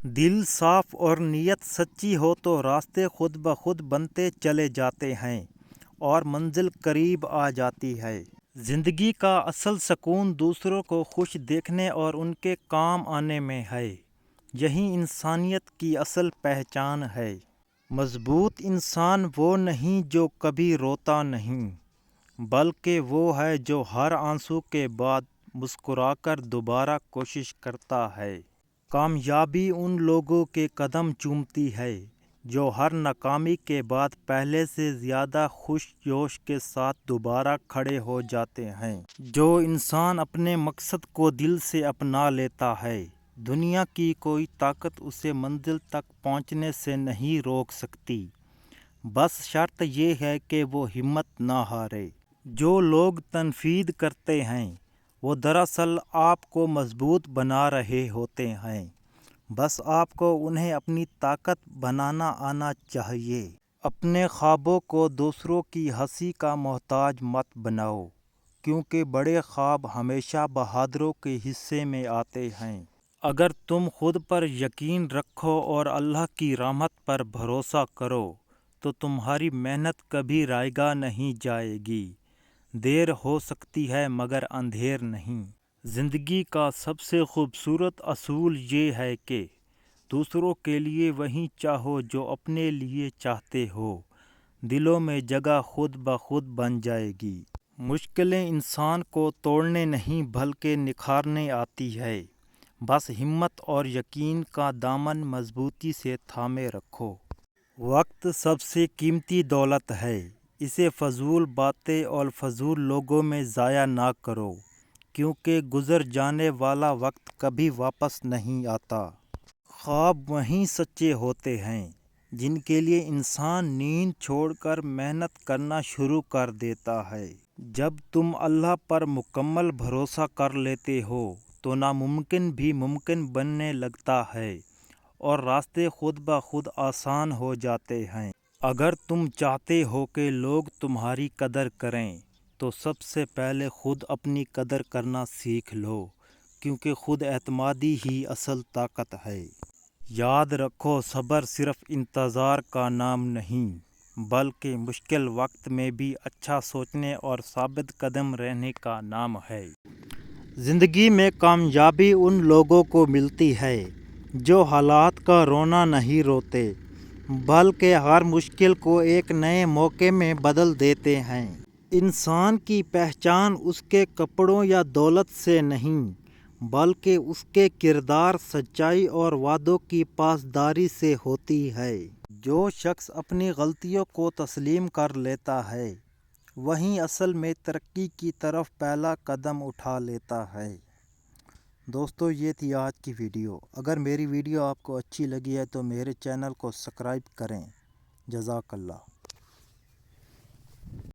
دل صاف اور نیت سچی ہو تو راستے خود بخود بنتے چلے جاتے ہیں اور منزل قریب آ جاتی ہے۔ زندگی کا اصل سکون دوسروں کو خوش دیکھنے اور ان کے کام آنے میں ہے۔ یہی انسانیت کی اصل پہچان ہے۔ مضبوط انسان وہ نہیں جو کبھی روتا نہیں، بلکہ وہ ہے جو ہر آنسو کے بعد مسکرا کر دوبارہ کوشش کرتا ہے۔ کامیابی ان لوگوں کے قدم چومتی ہے جو ہر ناکامی کے بعد پہلے سے زیادہ خوش جوش کے ساتھ دوبارہ کھڑے ہو جاتے ہیں۔ جو انسان اپنے مقصد کو دل سے اپنا لیتا ہے، دنیا کی کوئی طاقت اسے منزل تک پہنچنے سے نہیں روک سکتی۔ بس شرط یہ ہے کہ وہ ہمت نہ ہارے۔ جو لوگ تنقید کرتے ہیں وہ دراصل آپ کو مضبوط بنا رہے ہوتے ہیں۔ بس آپ کو انہیں اپنی طاقت بنانا آنا چاہیے۔ اپنے خوابوں کو دوسروں کی ہنسی کا محتاج مت بناؤ، کیونکہ بڑے خواب ہمیشہ بہادروں کے حصے میں آتے ہیں۔ اگر تم خود پر یقین رکھو اور اللہ کی رحمت پر بھروسہ کرو تو تمہاری محنت کبھی رائیگاں نہیں جائے گی۔ دیر ہو سکتی ہے مگر اندھیر نہیں۔ زندگی کا سب سے خوبصورت اصول یہ ہے کہ دوسروں کے لیے وہی چاہو جو اپنے لیے چاہتے ہو۔ دلوں میں جگہ خود بخود بن جائے گی۔ مشکلیں انسان کو توڑنے نہیں بلکہ نکھارنے آتی ہے۔ بس ہمت اور یقین کا دامن مضبوطی سے تھامے رکھو۔ وقت سب سے قیمتی دولت ہے۔ اسے فضول باتیں اور فضول لوگوں میں ضائع نہ کرو، کیونکہ گزر جانے والا وقت کبھی واپس نہیں آتا۔ خواب وہیں سچے ہوتے ہیں جن کے لیے انسان نیند چھوڑ کر محنت کرنا شروع کر دیتا ہے۔ جب تم اللہ پر مکمل بھروسہ کر لیتے ہو تو ناممکن بھی ممکن بننے لگتا ہے اور راستے خود بخود آسان ہو جاتے ہیں۔ اگر تم چاہتے ہو کہ لوگ تمہاری قدر کریں تو سب سے پہلے خود اپنی قدر کرنا سیکھ لو، کیونکہ خود اعتمادی ہی اصل طاقت ہے۔ یاد رکھو، صبر صرف انتظار کا نام نہیں بلکہ مشکل وقت میں بھی اچھا سوچنے اور ثابت قدم رہنے کا نام ہے۔ زندگی میں کامیابی ان لوگوں کو ملتی ہے جو حالات کا رونا نہیں روتے بلکہ ہر مشکل کو ایک نئے موقع میں بدل دیتے ہیں۔ انسان کی پہچان اس کے کپڑوں یا دولت سے نہیں بلکہ اس کے کردار، سچائی اور وعدوں کی پاسداری سے ہوتی ہے۔ جو شخص اپنی غلطیوں کو تسلیم کر لیتا ہے وہیں اصل میں ترقی کی طرف پہلا قدم اٹھا لیتا ہے۔ دوستو، یہ تھی آج کی ویڈیو۔ اگر میری ویڈیو آپ کو اچھی لگی ہے تو میرے چینل کو سبسکرائب کریں۔ جزاک اللہ۔